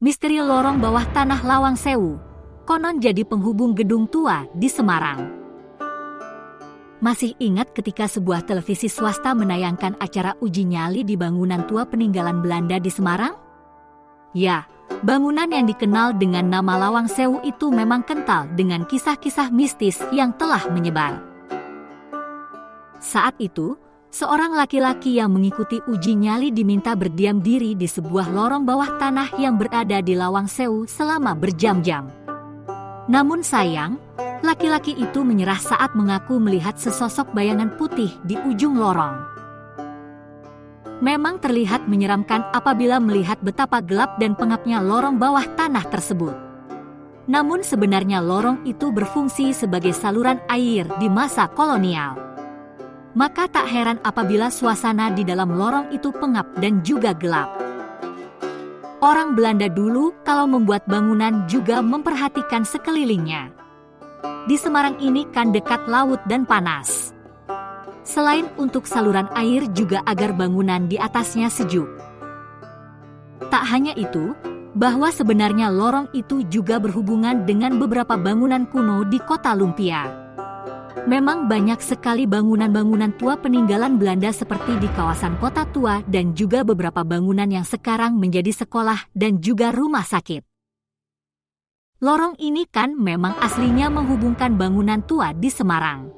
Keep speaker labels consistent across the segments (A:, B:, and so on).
A: Misteri lorong bawah tanah Lawang Sewu konon jadi penghubung gedung tua di Semarang. Masih ingat ketika sebuah televisi swasta menayangkan acara uji nyali di bangunan tua peninggalan Belanda di Semarang? Ya, bangunan yang dikenal dengan nama Lawang Sewu itu memang kental dengan kisah-kisah mistis yang telah menyebar. Saat itu, seorang laki-laki yang mengikuti uji nyali diminta berdiam diri di sebuah lorong bawah tanah yang berada di Lawang Sewu selama berjam-jam. Namun sayang, laki-laki itu menyerah saat mengaku melihat sesosok bayangan putih di ujung lorong. Memang terlihat menyeramkan apabila melihat betapa gelap dan pengapnya lorong bawah tanah tersebut. Namun sebenarnya lorong itu berfungsi sebagai saluran air di masa kolonial. Maka tak heran apabila suasana di dalam lorong itu pengap dan juga gelap. Orang Belanda dulu kalau membuat bangunan juga memperhatikan sekelilingnya. Di Semarang ini kan dekat laut dan panas. Selain untuk saluran air juga agar bangunan di atasnya sejuk. Tak hanya itu, bahwa sebenarnya lorong itu juga berhubungan dengan beberapa bangunan kuno di kota Lumpia. Memang banyak sekali bangunan-bangunan tua peninggalan Belanda seperti di kawasan Kota Tua dan juga beberapa bangunan yang sekarang menjadi sekolah dan juga rumah sakit. Lorong ini kan memang aslinya menghubungkan bangunan tua di Semarang,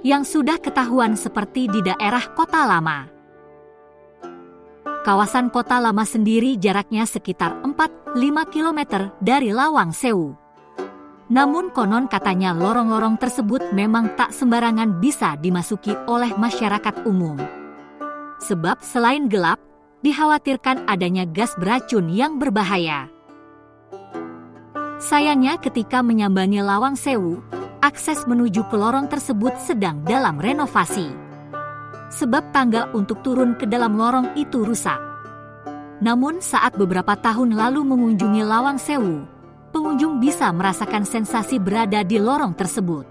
A: yang sudah ketahuan seperti di daerah Kota Lama. Kawasan Kota Lama sendiri jaraknya sekitar 4-5 km dari Lawang Sewu. Namun konon katanya lorong-lorong tersebut memang tak sembarangan bisa dimasuki oleh masyarakat umum. Sebab selain gelap, dikhawatirkan adanya gas beracun yang berbahaya. Sayangnya ketika menyambangi Lawang Sewu, akses menuju ke lorong tersebut sedang dalam renovasi. Sebab tangga untuk turun ke dalam lorong itu rusak. Namun saat beberapa tahun lalu mengunjungi Lawang Sewu, pengunjung bisa merasakan sensasi berada di lorong tersebut.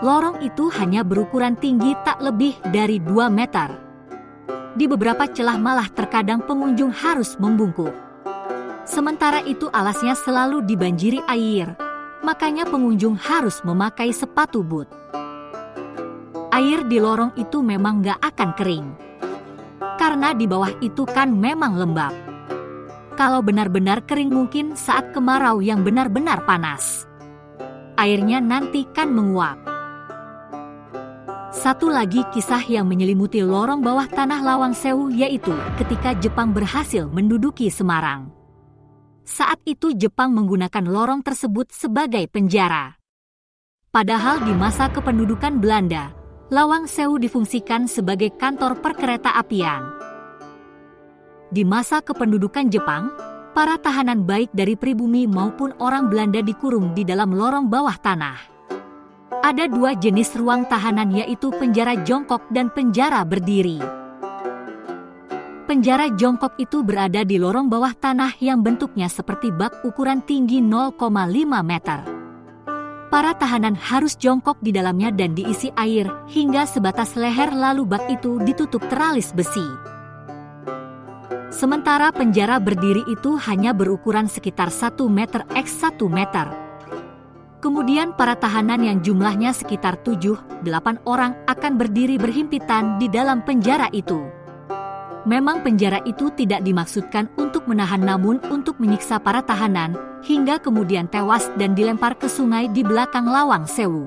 A: Lorong itu hanya berukuran tinggi tak lebih dari 2 meter. Di beberapa celah malah terkadang pengunjung harus membungkuk. Sementara itu alasnya selalu dibanjiri air, makanya pengunjung harus memakai sepatu boot. Air di lorong itu memang gak akan kering, karena di bawah itu kan memang lembab. Kalau benar-benar kering mungkin saat kemarau yang benar-benar panas. Airnya nanti kan menguap. Satu lagi kisah yang menyelimuti lorong bawah tanah Lawang Sewu yaitu ketika Jepang berhasil menduduki Semarang. Saat itu Jepang menggunakan lorong tersebut sebagai penjara. Padahal di masa kependudukan Belanda, Lawang Sewu difungsikan sebagai kantor perkereta-apian. Di masa kependudukan Jepang, para tahanan baik dari pribumi maupun orang Belanda dikurung di dalam lorong bawah tanah. Ada 2 jenis ruang tahanan yaitu penjara jongkok dan penjara berdiri. Penjara jongkok itu berada di lorong bawah tanah yang bentuknya seperti bak ukuran tinggi 0,5 meter. Para tahanan harus jongkok di dalamnya dan diisi air hingga sebatas leher lalu bak itu ditutup teralis besi. Sementara penjara berdiri itu hanya berukuran sekitar 1 meter x 1 meter. Kemudian para tahanan yang jumlahnya sekitar 7-8 orang akan berdiri berhimpitan di dalam penjara itu. Memang penjara itu tidak dimaksudkan untuk menahan namun untuk menyiksa para tahanan, hingga kemudian tewas dan dilempar ke sungai di belakang Lawang Sewu.